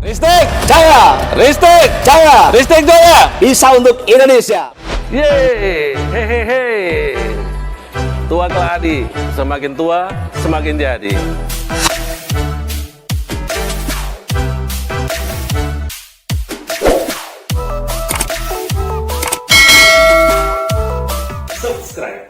Ristek Jaya, Ristek Jaya, Ristek Jaya bisa untuk Indonesia. Yeay, hehehe. Tua keladi, semakin tua semakin jadi. Subscribe.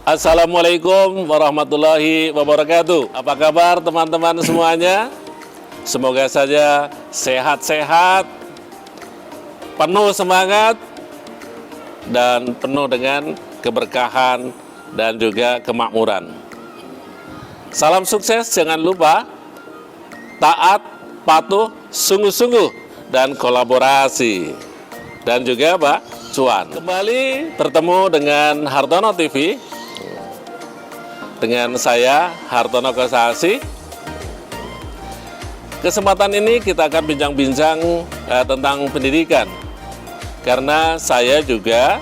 Assalamualaikum warahmatullahi wabarakatuh. Apa kabar teman-teman semuanya? Semoga saja sehat-sehat, penuh semangat, dan penuh dengan keberkahan dan juga kemakmuran. Salam sukses, jangan lupa taat, patuh, sungguh-sungguh, dan kolaborasi. Dan juga cuan. Kembali bertemu dengan Hartono TV. Dengan saya, Hartono Kosasi. Kesempatan ini kita akan bincang-bincang tentang pendidikan. Karena saya juga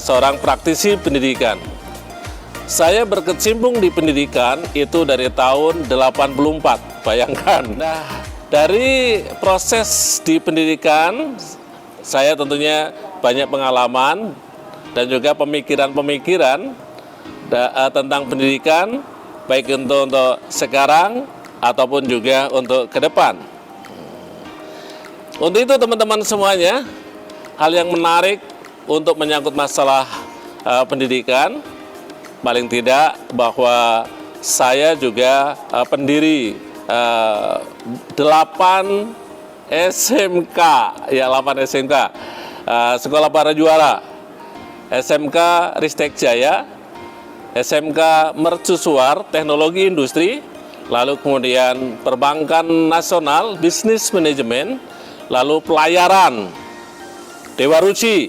seorang praktisi pendidikan. Saya berkecimpung di pendidikan itu dari tahun 84, bayangkan. Nah, dari proses di pendidikan, saya tentunya banyak pengalaman dan juga pemikiran-pemikiran tentang pendidikan, baik untuk sekarang ataupun juga untuk ke depan. Untuk itu teman-teman semuanya, hal yang menarik untuk menyangkut masalah pendidikan, paling tidak bahwa saya juga pendiri 8 SMK, ya 8 SMK, Sekolah Para Juara, SMK Ristek Jaya, SMK Mercusuar Teknologi Industri, lalu kemudian Perbankan Nasional Bisnis Manajemen, lalu Pelayaran Dewa Ruci,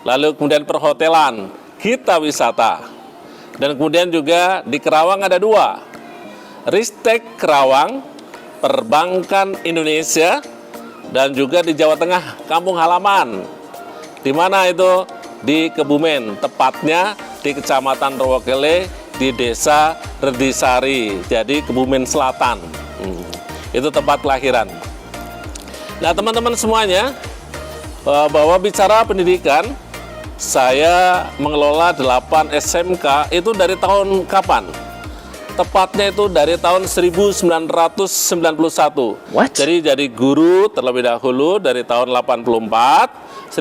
lalu kemudian Perhotelan Gita Wisata, dan kemudian juga di Kerawang ada 2, Ristek Kerawang, Perbankan Indonesia, dan juga di Jawa Tengah Kampung Halaman. Di mana itu? Di Kebumen, tepatnya di Kecamatan Rowokele, di Desa Redisari, jadi Kebumen Selatan. Itu tempat kelahiran. Nah teman-teman semuanya, bahwa bicara pendidikan, saya mengelola 8 SMK itu dari tahun kapan? Tepatnya itu dari tahun 1991. What? Jadi guru terlebih dahulu dari tahun 1984,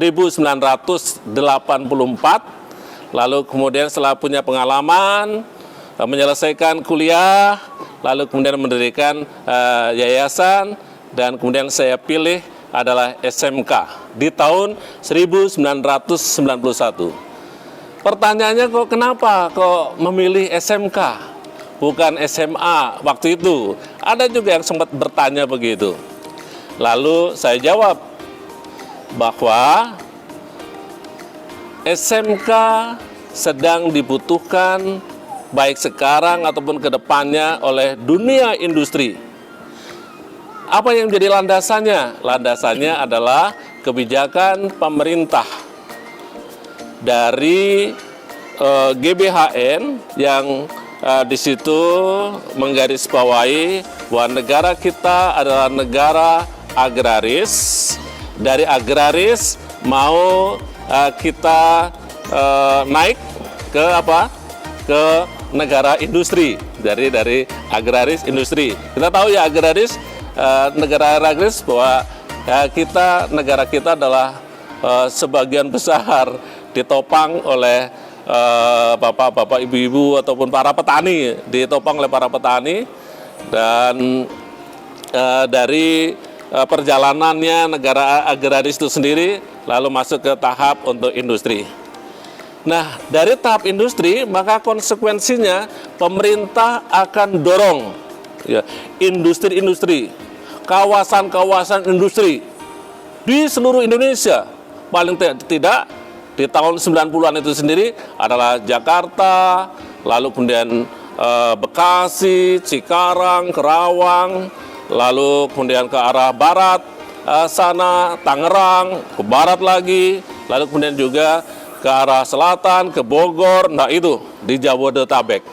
lalu kemudian setelah punya pengalaman, menyelesaikan kuliah, lalu kemudian mendirikan yayasan, dan kemudian saya pilih adalah SMK di tahun 1991. Pertanyaannya kenapa kok memilih SMK? Bukan SMA waktu itu. Ada juga yang sempat bertanya begitu. Lalu saya jawab bahwa SMK sedang dibutuhkan baik sekarang ataupun ke depannya oleh dunia industri. Apa yang menjadi landasannya? Landasannya adalah kebijakan pemerintah dari GBHN yang di situ menggarisbawahi bahwa negara kita adalah negara agraris. Dari agraris mau kita naik ke ke negara industri, dari agraris industri. Kita tahu ya agraris, negara agraris, bahwa negara kita adalah sebagian besar ditopang oleh bapak-bapak, ibu-ibu ataupun para petani, ditopang oleh para petani. Dan dari perjalanannya negara agraris itu sendiri lalu masuk ke tahap untuk industri. Nah, dari tahap industri, maka konsekuensinya pemerintah akan dorong ya, industri-industri, kawasan-kawasan industri di seluruh Indonesia, paling tidak di tahun 90-an itu sendiri adalah Jakarta, lalu kemudian Bekasi, Cikarang, Kerawang, lalu kemudian ke arah barat sana Tangerang, ke barat lagi, lalu kemudian juga ke arah selatan, ke Bogor. Nah, itu di Jabodetabek.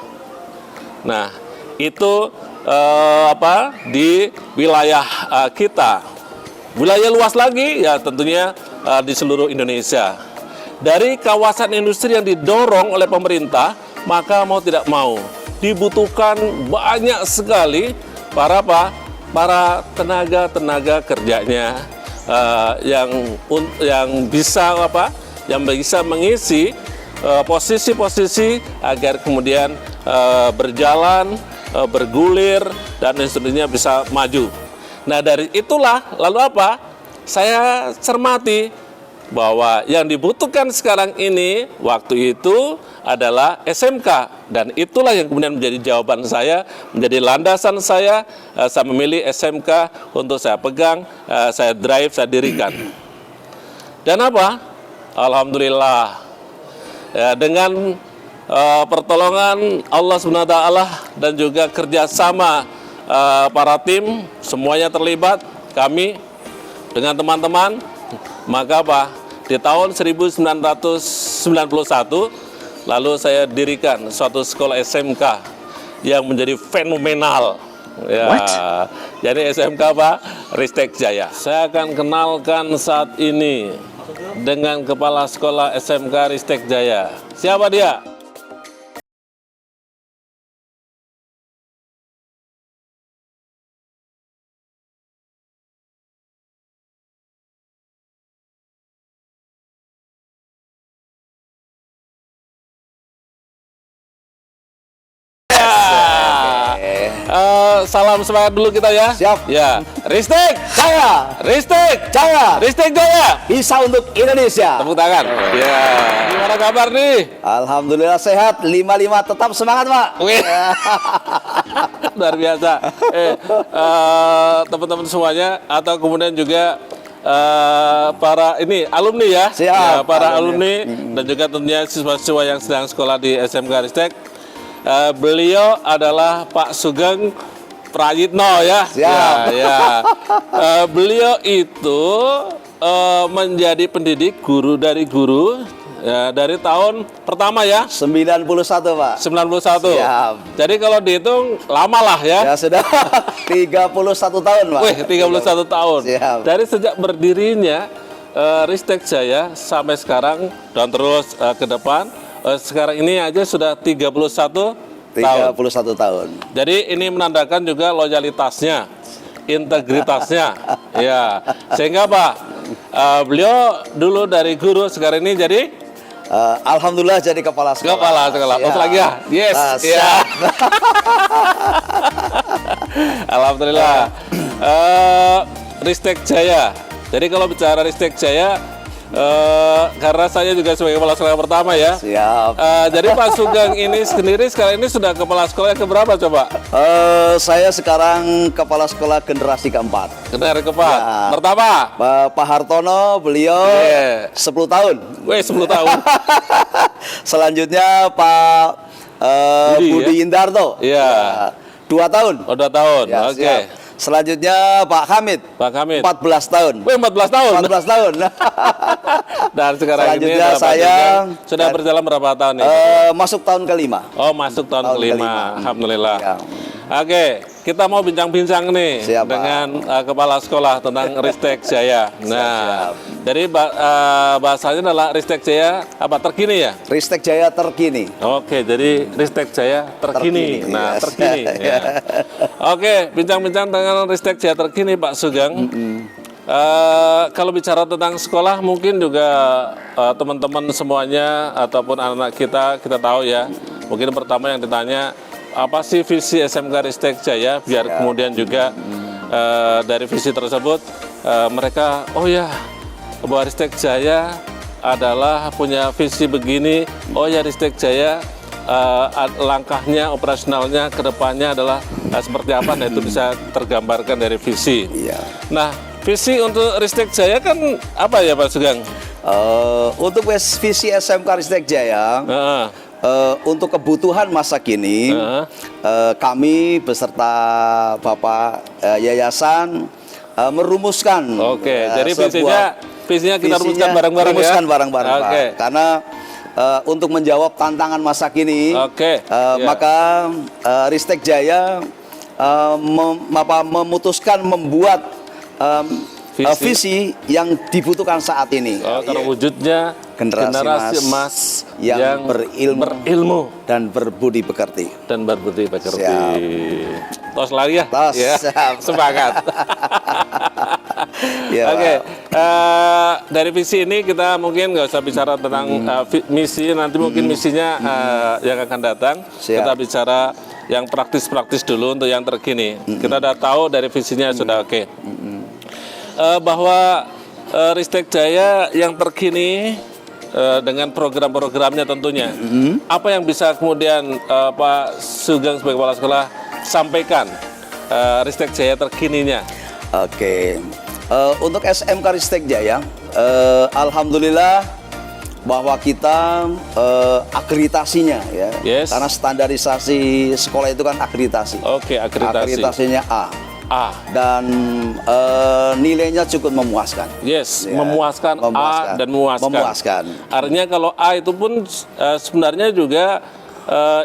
Nah, itu di wilayah kita. Wilayah luas lagi ya tentunya di seluruh Indonesia. Dari kawasan industri yang didorong oleh pemerintah, maka mau tidak mau dibutuhkan banyak sekali para tenaga kerjanya yang bisa mengisi posisi-posisi agar kemudian berjalan, bergulir, dan industrinya bisa maju. Nah, dari itulah lalu saya cermati bahwa yang dibutuhkan sekarang ini waktu itu adalah SMK, dan itulah yang kemudian menjadi jawaban saya, menjadi landasan saya memilih SMK untuk saya pegang, saya drive, saya dirikan. Dan alhamdulillah ya, dengan pertolongan Allah SWT dan juga kerjasama para tim, semuanya terlibat, kami dengan teman-teman, maka di tahun 1991 lalu saya dirikan suatu sekolah SMK yang menjadi fenomenal. Ya, jadi SMK Ristek Jaya. Saya akan kenalkan saat ini dengan Kepala Sekolah SMK Ristek Jaya. Siapa dia? Salam semangat dulu kita ya. Siap. Ya, Ristek Jaya, Ristek Jaya, Ristek Jaya. bisa untuk Indonesia. Tepuk tangan. Ya. Gimana kabar nih? Alhamdulillah sehat, 55 tetap semangat, Pak. Wih. Luar biasa. Teman-teman semuanya atau kemudian juga para alumni ya. Siap. Ya, para alumni dan juga tentunya siswa-siswa yang sedang sekolah di SMK Ristek. Beliau adalah Pak Sugeng Prayitno ya. Siap. Ya. Beliau itu menjadi pendidik guru dari guru ya, dari tahun pertama ya. 91, Pak. 91. Siap. Jadi kalau dihitung lama lah ya. Ya sudah 31 tahun, Pak. Wih, 31 tahun. Siap. Dari sejak berdirinya Ristek Jaya sampai sekarang dan terus ke depan. Sekarang ini aja sudah 31 tahun. Jadi ini menandakan juga loyalitasnya, integritasnya. Ya, sehingga beliau dulu dari guru, sekarang ini jadi Alhamdulillah jadi kepala sekolah. Kepala sekolah. Siap. Lagi ya? Yes. Ya. Siap. Alhamdulillah. Ristek Jaya. Jadi kalau bicara Ristek Jaya, karena saya juga sebagai kepala sekolah pertama ya. Siap. Jadi Pak Sugeng ini sendiri sekarang ini sudah kepala sekolah yang keberapa coba? Saya sekarang kepala sekolah generasi keempat. Generasi keempat. Ya. Pertama? Pak Hartono, beliau 10 tahun. Wih, 10 tahun. Selanjutnya Pak Budi Indarto. Iya. 2 tahun. Oh, 2 tahun. Ya, Oke. siap. Selanjutnya Pak Hamid. Pak Hamid. 14 tahun. Wih, 14 tahun. 14 tahun. Dan sekarang Selanjutnya ini saya sudah berjalan berapa tahun nih? Masuk tahun kelima. Oh, masuk tahun kelima. Alhamdulillah. Ya. Oke, kita mau bincang-bincang nih. Siap, dengan kepala sekolah tentang Ristek Jaya. Nah, jadi bahasanya adalah Ristek Jaya terkini ya? Ristek Jaya terkini. Oke, jadi Ristek Jaya terkini. Nah, yes. terkini. Ya. Oke, bincang-bincang dengan Ristek Jaya terkini, Pak Sugeng. Kalau bicara tentang sekolah, mungkin juga teman-teman semuanya ataupun anak-anak kita tahu ya. Mungkin pertama yang ditanya, apa sih visi SMK Ristek Jaya? Biar kemudian juga dari visi tersebut mereka, oh ya, bahwa Ristek Jaya adalah punya visi begini. Oh ya, Ristek Jaya langkahnya, operasionalnya, kedepannya adalah seperti apa? Nah, itu bisa tergambarkan dari visi. Iya. Nah, visi untuk Ristek Jaya kan apa ya Pak Sugeng? Untuk visi SMK Ristek Jaya, Heeh. untuk kebutuhan masa kini, kami beserta Bapak Yayasan merumuskan. Oke, jadi visinya kita rumuskan bareng-bareng ya. Rumuskan bareng-bareng, Pak. Oke. Karena untuk menjawab tantangan masa kini, Oke, ya. maka Ristek Jaya memutuskan membuat visi yang dibutuhkan saat ini. Terwujudnya Generasi emas yang berilmu dan berbudi pekerti. berbudi-pekerti. Siap. Tos lagi ya? Tos, Ya, siap. sepakat. Ya, Oke, Pak. dari visi ini kita mungkin nggak usah bicara tentang misi, nanti mungkin misinya yang akan datang. Siap. Kita bicara yang praktis-praktis dulu untuk yang terkini. Kita udah tahu dari visinya sudah oke. Bahwa Ristek Jaya yang terkini dengan program-programnya tentunya, apa yang bisa kemudian Pak Sugeng sebagai kepala sekolah sampaikan Ristek Jaya terkininya? Oke. Untuk SMK Ristek Jaya, alhamdulillah bahwa kita akreditasinya ya. Yes. Karena standarisasi sekolah itu kan akreditasi. Oke, akreditasi. Akreditasinya A. Dan nilainya cukup memuaskan. Yes, Ya, memuaskan A dan memuaskan. Artinya kalau A itu pun sebenarnya juga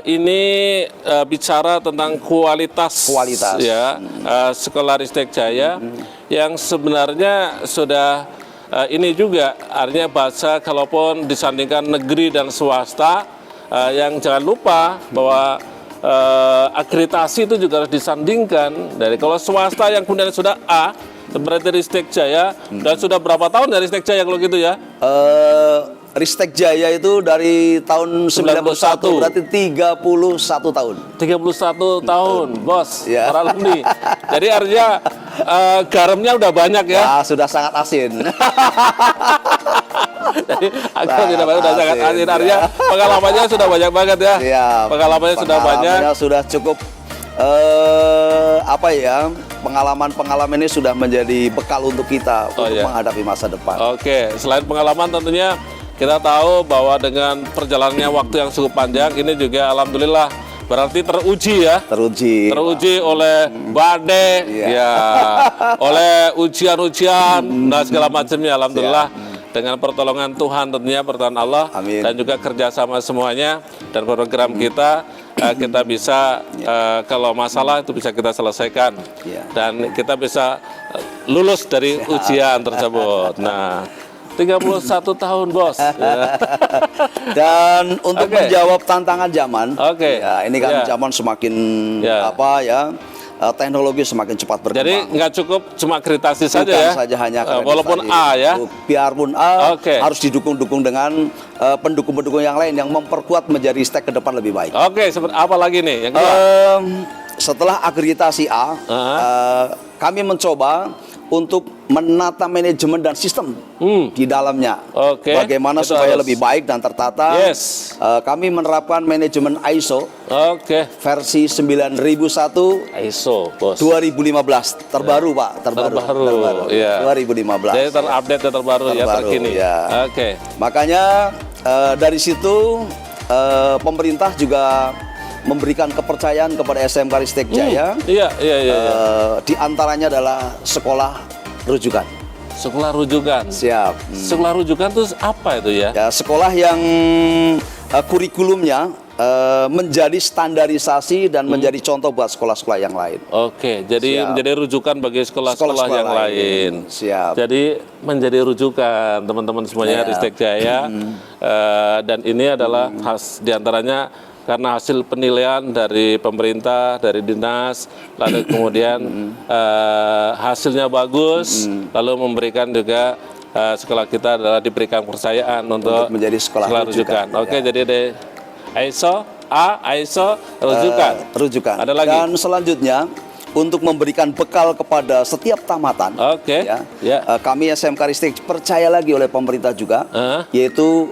ini bicara tentang kualitas ya, sekolah Ristek Jaya yang sebenarnya sudah ini juga artinya bahasa kalaupun disandingkan negeri dan swasta, yang jangan lupa bahwa akreditasi itu juga harus disandingkan dari kalau swasta yang kemudian sudah A seperti Ristek Jaya dan sudah berapa tahun dari Ristek Jaya kalau gitu ya? Ristek Jaya itu dari tahun 91 berarti 31 tahun. 31 tahun, Bos. Ya. Para alumni. Jadi artinya garamnya udah banyak ya. Wah, sudah sangat asin. Jadi sudah sangat asin. Artinya pengalamannya sudah banyak banget ya. Ya, pengalamannya sudah banyak. Sudah cukup pengalaman-pengalaman ini sudah menjadi bekal untuk kita untuk menghadapi masa depan. Oke, selain pengalaman tentunya kita tahu bahwa dengan perjalanannya waktu yang cukup panjang ini juga alhamdulillah berarti teruji ya. Teruji oleh badai, ya, oleh ujian-ujian dan segala macamnya alhamdulillah. Dengan pertolongan Tuhan tentunya, pertolongan Allah. Amin. Dan juga kerjasama semuanya dan program kita bisa kalau masalah itu bisa kita selesaikan dan kita bisa lulus dari ujian tersebut. Nah, 31 tahun, Bos. Dan untuk menjawab tantangan zaman, ya, ini kan zaman semakin teknologi semakin cepat berkembang. Jadi nggak cukup cuma akreditasi saja ya. Saja hanya walaupun A ya. Biarpun A harus didukung-dukung dengan pendukung-pendukung yang lain yang memperkuat menjadi Ristek ke depan lebih baik. Oke, seperti apa lagi nih yang kedua? Setelah akreditasi A, kami mencoba untuk menata manajemen dan sistem di dalamnya. Bagaimana supaya lebih baik dan tertata. Kami menerapkan manajemen ISO versi 9001 ISO, Bos. 2015 terbaru, Pak, terbaru. Ya. 2015. Jadi terupdate dan terbaru ya, terkini. Ya. Makanya dari situ pemerintah juga memberikan kepercayaan kepada SMK Ristek Jaya. Di antaranya adalah sekolah rujukan. Sekolah rujukan. Siap. Sekolah rujukan itu apa itu ya? Ya, sekolah yang kurikulumnya menjadi standarisasi dan menjadi contoh buat sekolah-sekolah yang lain. Oke, jadi menjadi rujukan bagi sekolah-sekolah yang lain. Siap. Jadi menjadi rujukan teman-teman semuanya Ristek Jaya. Dan ini adalah diantaranya karena hasil penilaian dari pemerintah, dari dinas, lalu kemudian hasilnya bagus, lalu memberikan juga sekolah kita adalah diberikan kepercayaan untuk menjadi sekolah rujukan. Oke, jadi ada ISO A, ISO rujukan. Ada lagi. Dan selanjutnya untuk memberikan bekal kepada setiap tamatan, kami SMK Ristek percaya lagi oleh pemerintah juga, yaitu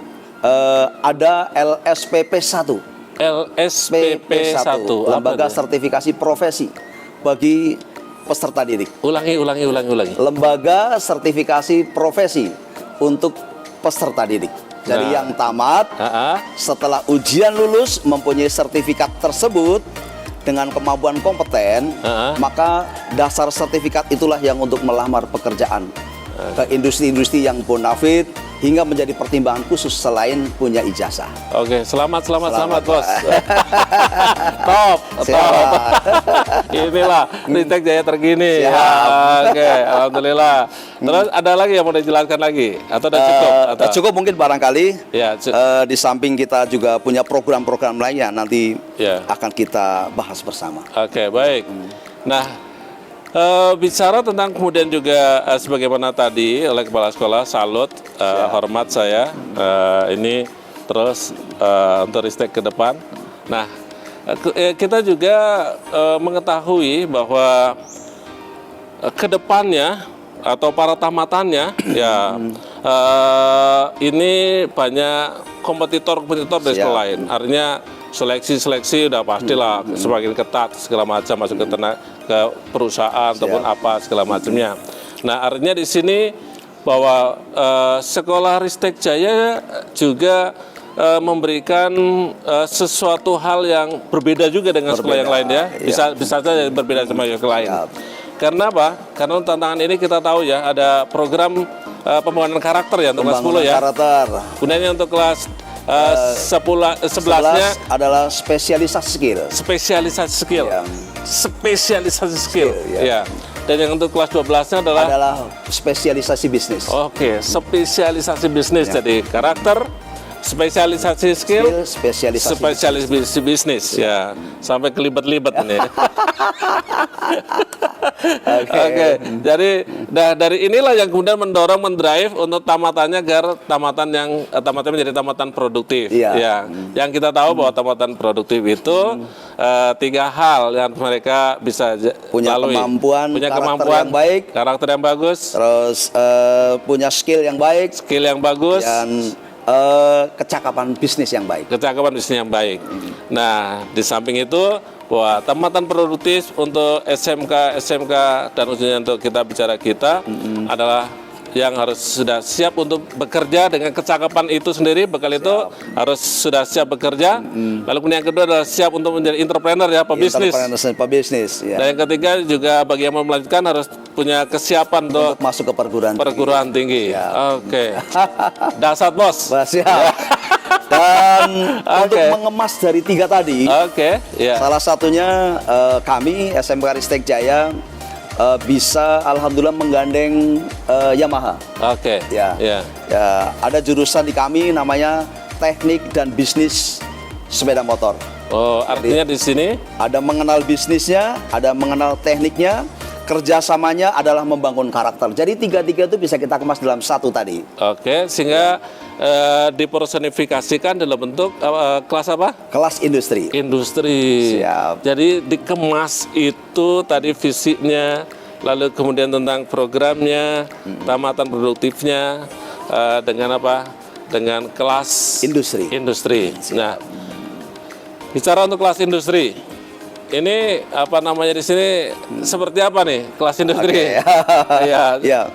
ada LSPP 1. LSPP 1, Lembaga Sertifikasi Profesi bagi peserta didik. Ulangi. Lembaga Sertifikasi Profesi untuk peserta didik. Jadi yang tamat Ah, setelah ujian lulus mempunyai sertifikat tersebut dengan kemampuan kompeten, maka dasar sertifikat itulah yang untuk melamar pekerjaan ke industri-industri yang bonafit hingga menjadi pertimbangan khusus selain punya ijazah. Oke, selamat bos. Top. Inilah Ristek Jaya terkini. Oke, alhamdulillah. Terus ada lagi yang mau dijelaskan lagi atau udah cukup? Atau? Cukup mungkin barangkali. Ya, Di samping kita juga punya program-program lain yang nanti ya. akan kita bahas bersama. Oke, baik. Nah, bicara tentang kemudian juga sebagaimana tadi oleh Kepala Sekolah, salut, hormat saya. Ini terus untuk Ristek ke depan. Nah, kita juga mengetahui bahwa ke depannya atau para tamatannya ya ini banyak kompetitor dari sekolah lain. Artinya seleksi udah pastilah semakin ketat segala macam masuk ke perusahaan ataupun apa segala macamnya. Nah, artinya di sini bahwa sekolah Ristek Jaya juga memberikan sesuatu hal yang berbeda juga dengan sekolah yang lain ya. Bisa saja berbeda sama yang lain. Karena apa? Karena tantangan ini kita tahu ya ada program pembangunan karakter ya untuk kelas 10 ya. Karakter. Kemudian untuk kelas 11-nya adalah spesialisasi skill. Spesialisasi skill. Ya. Dan yang untuk kelas 12-nya adalah spesialisasi bisnis. Oke, spesialisasi bisnis. Jadi karakter, spesialisasi skill, spesialisasi bisnis. Ya, sampai kelibet-libet nih. Oke. Jadi dari inilah yang kemudian mendrive untuk tamatannya agar tamatnya menjadi tamatan produktif. Ya. Yang kita tahu bahwa tamatan produktif itu 3 hal yang mereka bisa punya lalui. Punya kemampuan yang baik, karakter yang bagus, terus punya skill yang baik, dan kecakapan bisnis yang baik. Nah, di samping itu bahwa tamatan produktif untuk SMK dan khususnya untuk kita bicara adalah yang harus sudah siap untuk bekerja dengan kecakapan itu sendiri, bekal itu harus sudah siap bekerja. Lalu kemudian yang kedua adalah siap untuk menjadi entrepreneur ya, pebisnis. Ya. Dan yang ketiga juga bagi yang mau melanjutkan harus punya kesiapan untuk masuk ke perguruan tinggi. Oke. Dasar bos. Siap. Dan untuk mengemas dari 3 tadi, salah satunya kami SMK Ristek Jaya bisa alhamdulillah menggandeng Yamaha. Ya, ada jurusan di kami namanya Teknik dan Bisnis Sepeda Motor. Oh, artinya di sini ada mengenal bisnisnya, ada mengenal tekniknya, kerjasamanya adalah membangun karakter. Jadi 3 itu bisa kita kemas dalam satu tadi. Sehingga dipersonifikasikan dalam bentuk kelas apa? Kelas industri. Siap. Jadi dikemas itu tadi fisiknya, lalu kemudian tentang programnya, tamatan produktifnya, dengan apa? Dengan kelas industri. Nah, bicara untuk kelas industri, ini apa namanya di sini seperti apa nih kelas industri? Ya.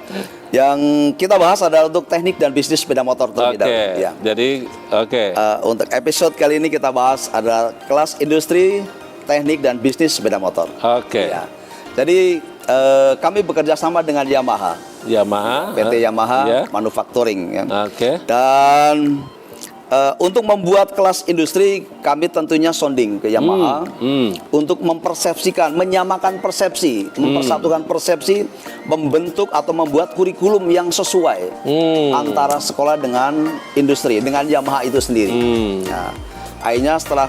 Yang kita bahas adalah untuk teknik dan bisnis sepeda motor terlebih dahulu. Ya. Jadi, untuk episode kali ini kita bahas adalah kelas industri, teknik dan bisnis sepeda motor. Ya. Jadi kami bekerja sama dengan Yamaha. PT Yamaha Manufacturing. Ya. Dan untuk membuat kelas industri, kami tentunya sounding ke Yamaha untuk mempersepsikan, menyamakan persepsi, mempersatukan persepsi, membentuk atau membuat kurikulum yang sesuai antara sekolah dengan industri, dengan Yamaha itu sendiri. Nah, akhirnya setelah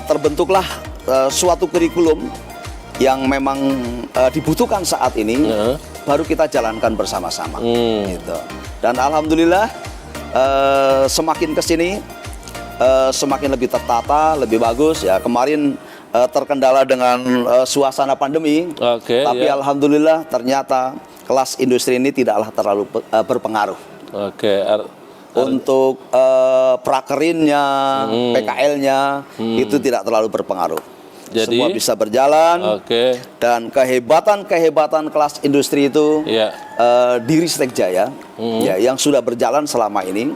terbentuklah suatu kurikulum yang memang dibutuhkan saat ini, baru kita jalankan bersama-sama. Gitu. Dan alhamdulillah, semakin kesini semakin lebih tertata, lebih bagus ya. Kemarin terkendala dengan suasana pandemi, tapi alhamdulillah ternyata kelas industri ini tidaklah terlalu berpengaruh. Untuk prakerinnya, PKL-nya itu tidak terlalu berpengaruh. Jadi semua bisa berjalan. Dan kehebatan kelas industri itu di Ristek Jaya ya, yang sudah berjalan selama ini.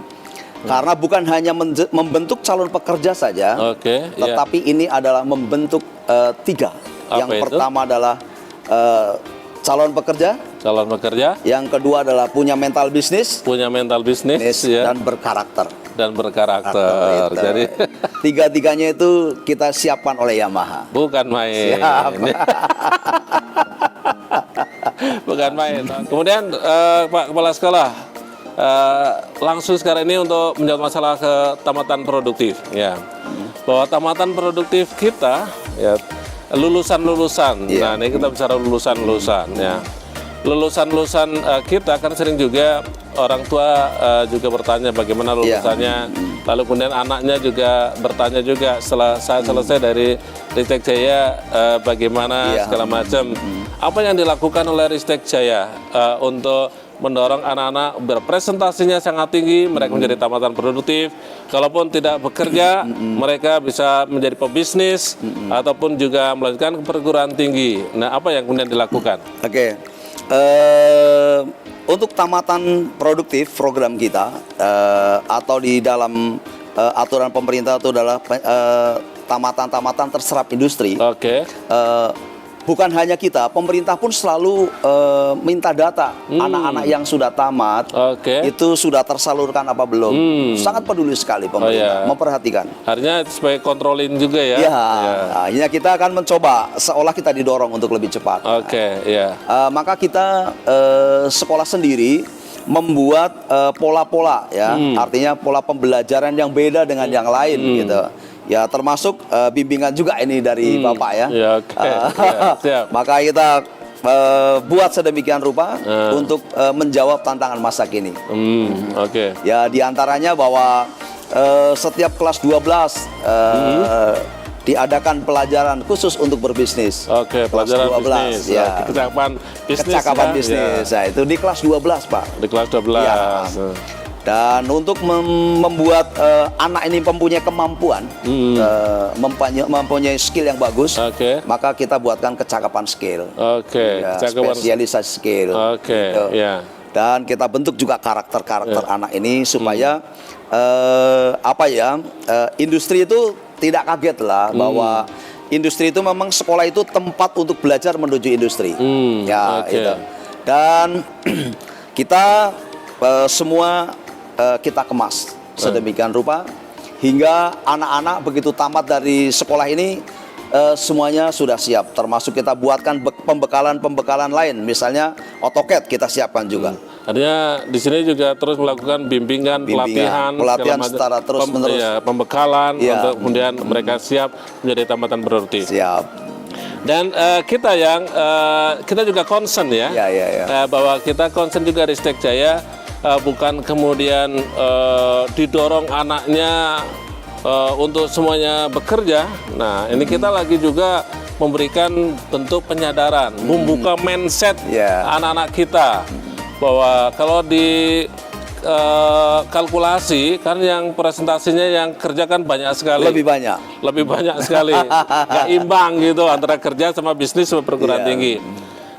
Karena bukan hanya membentuk calon pekerja saja, tetapi ini adalah membentuk 3. Yang pertama adalah calon pekerja. Yang kedua adalah punya mental bisnis. Dan berkarakter. Jadi tiga-tiganya itu kita siapkan oleh Yamaha. Bukan main. Bukan main. Kemudian Pak Kepala Sekolah, langsung sekarang ini untuk menjawab masalah ketamatan produktif. Ya, bahwa tamatan produktif kita, ya, lulusan-lulusan. Nah, ini kita bicara lulusan-lulusan. Ya, lulusan-lulusan kita kan sering juga orang tua juga bertanya bagaimana lulusannya, lalu kemudian anaknya juga bertanya juga setelah saya selesai dari Ristek Jaya bagaimana segala macam. Apa yang dilakukan oleh Ristek Jaya untuk mendorong anak-anak berpresentasinya sangat tinggi, mereka menjadi tamatan produktif. Kalaupun tidak bekerja, mereka bisa menjadi pebisnis ataupun juga melanjutkan ke perguruan tinggi. Nah, apa yang kemudian dilakukan? Untuk tamatan produktif program kita atau di dalam aturan pemerintah itu adalah tamatan-tamatan terserap industri. Bukan hanya kita, pemerintah pun selalu minta data anak-anak yang sudah tamat itu sudah tersalurkan apa belum. Sangat peduli sekali pemerintah, memperhatikan. Artinya sebagai kontrolin juga ya. Akhirnya kita akan mencoba seolah kita didorong untuk lebih cepat. Maka kita sekolah sendiri membuat pola-pola ya, artinya pola pembelajaran yang beda dengan yang lain gitu. Ya, termasuk bimbingan juga ini dari Bapak ya. Siap. Maka kita buat sedemikian rupa untuk menjawab tantangan masa kini. Ya, diantaranya bahwa setiap kelas 12 diadakan pelajaran khusus untuk berbisnis. Pelajaran 12, bisnis. Ya. Kecakapan bisnis. Nah, itu di kelas 12, Pak. Di kelas 12. Ya. Dan untuk membuat anak ini mempunyai kemampuan, mempunyai skill yang bagus, maka kita buatkan kecakapan skill, spesialisasi skill. Dan kita bentuk juga karakter anak ini supaya industri itu tidak kaget lah bahwa industri itu memang sekolah itu tempat untuk belajar menuju industri. Gitu. Dan kita semua kita kemas sedemikian rupa hingga anak-anak begitu tamat dari sekolah ini semuanya sudah siap, termasuk kita buatkan pembekalan lain, misalnya AutoCAD kita siapkan juga. Artinya di sini juga terus melakukan bimbingan pelatihan secara terus-menerus, pembekalan untuk kemudian mereka siap menjadi tamatan produktif. Dan kita juga concern ya, bahwa kita concern juga Ristek Jaya bukan kemudian didorong anaknya untuk semuanya bekerja. Nah, ini kita lagi juga memberikan bentuk penyadaran, membuka mindset anak-anak kita bahwa kalau di kalkulasi kan yang presentasinya yang kerja kan banyak sekali. Lebih banyak sekali. Nggak imbang gitu antara kerja sama bisnis sama perguruan tinggi.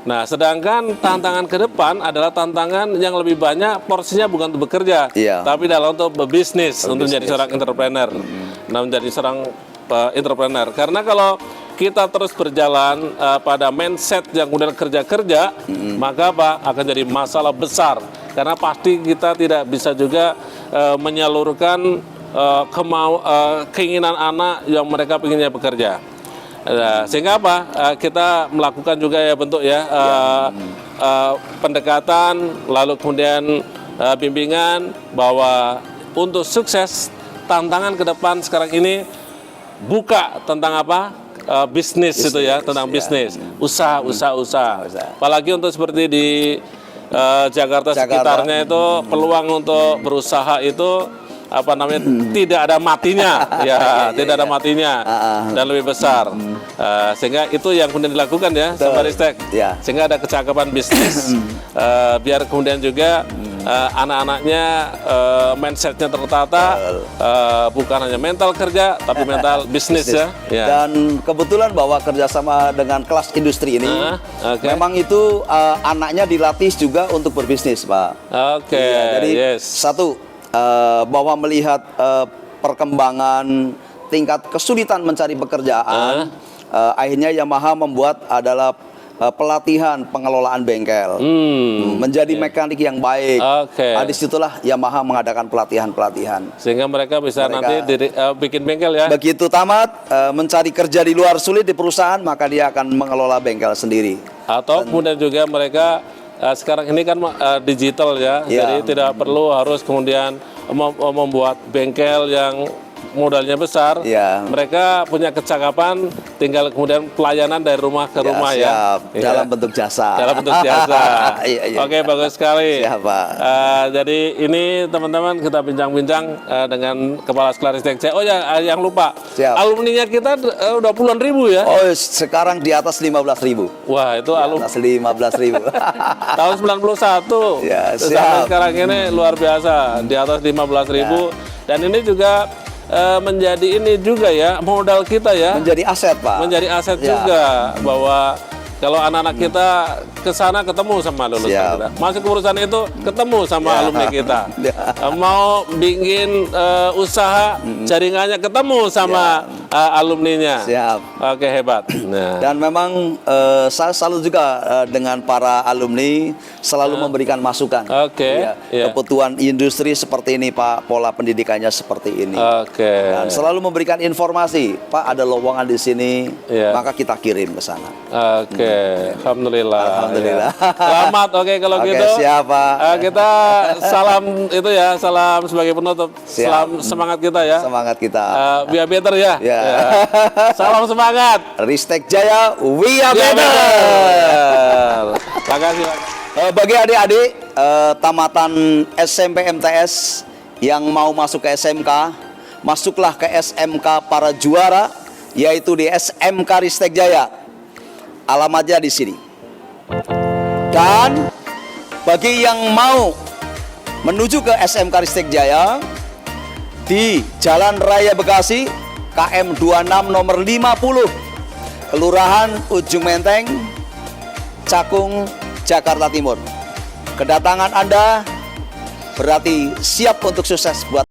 Nah, sedangkan tantangan ke depan adalah tantangan yang lebih banyak porsinya bukan untuk bekerja, tapi dalam untuk berbisnis, untuk menjadi seorang entrepreneur. Nah, menjadi seorang entrepreneur. Karena kalau kita terus berjalan pada mindset yang kemudian kerja-kerja, maka akan jadi masalah besar. Karena pasti kita tidak bisa juga menyalurkan keinginan anak yang mereka inginnya bekerja. Sehingga kita melakukan juga ya bentuk pendekatan, lalu kemudian bimbingan bahwa untuk sukses tantangan ke depan sekarang ini buka tentang bisnis itu ya, tentang bisnis, usaha. Apalagi untuk seperti di Jakarta sekitarnya itu peluang untuk berusaha itu tidak ada matinya tidak ada matinya dan lebih besar, sehingga itu yang kemudian dilakukan ya sama Ristek, sehingga ada kecakapan bisnis biar kemudian juga anak-anaknya mindsetnya tertata, bukan hanya mental kerja tapi mental bisnis ya. Dan kebetulan bahwa kerjasama dengan kelas industri ini, memang itu anaknya dilatih juga untuk berbisnis, Pak. Jadi satu, bahwa melihat perkembangan tingkat kesulitan mencari pekerjaan, akhirnya Yamaha membuat adalah pelatihan pengelolaan bengkel, menjadi mekanik yang baik. Disitulah Yamaha mengadakan pelatihan-pelatihan. Sehingga mereka bisa nanti bikin bengkel ya. Begitu tamat, mencari kerja di luar sulit di perusahaan, maka dia akan mengelola bengkel sendiri. Atau kemudian juga mereka sekarang ini kan digital ya, jadi tidak perlu harus kemudian membuat bengkel yang modalnya besar, mereka punya kecakapan, tinggal kemudian pelayanan dari rumah ke rumah dalam bentuk jasa. Dalam bentuk jasa. Oke, bagus sekali. Jadi ini teman-teman kita bincang-bincang dengan Kepala Sekolah Ristek Jaya. Oh ya, yang lupa, alumninya kita udah puluhan ribu ya? Oh, sekarang di atas 15.000. Wah, itu alumni. Atas 15.000. Tahun 91. Sampai sekarang ini luar biasa, di atas 15.000. Dan ini juga menjadi ini juga ya, modal kita ya, menjadi aset, Pak, menjadi aset juga, bahwa kalau anak-anak kita ke sana ketemu sama lulusan kita, masuk ke perusahaan itu ketemu sama alumni kita, mau bikin usaha jaringannya ketemu sama alumninya. Oke, hebat. Dan memang saya selalu juga dengan para alumni selalu memberikan masukan. Kebutuhan industri seperti ini, Pak, pola pendidikannya seperti ini. Dan selalu memberikan informasi, Pak, ada lowongan di sini, maka kita kirim ke sana. Alhamdulillah. Alhamdulillah. Selamat. Kalau gitu. Siapa? Kita salam itu ya, salam sebagai penutup. Salam semangat kita ya. Semangat kita. We are better ya. Salam semangat. Ristek Jaya, we are better. Terima kasih. Bagi adik-adik tamatan SMP MTS yang mau masuk ke SMK, masuklah ke SMK para juara, yaitu di SMK Ristek Jaya. Alamatnya di sini. Dan bagi yang mau menuju ke SMK Ristek Jaya di Jalan Raya Bekasi KM 26 nomor 50, Kelurahan Ujung Menteng, Cakung, Jakarta Timur. Kedatangan Anda berarti siap untuk sukses buat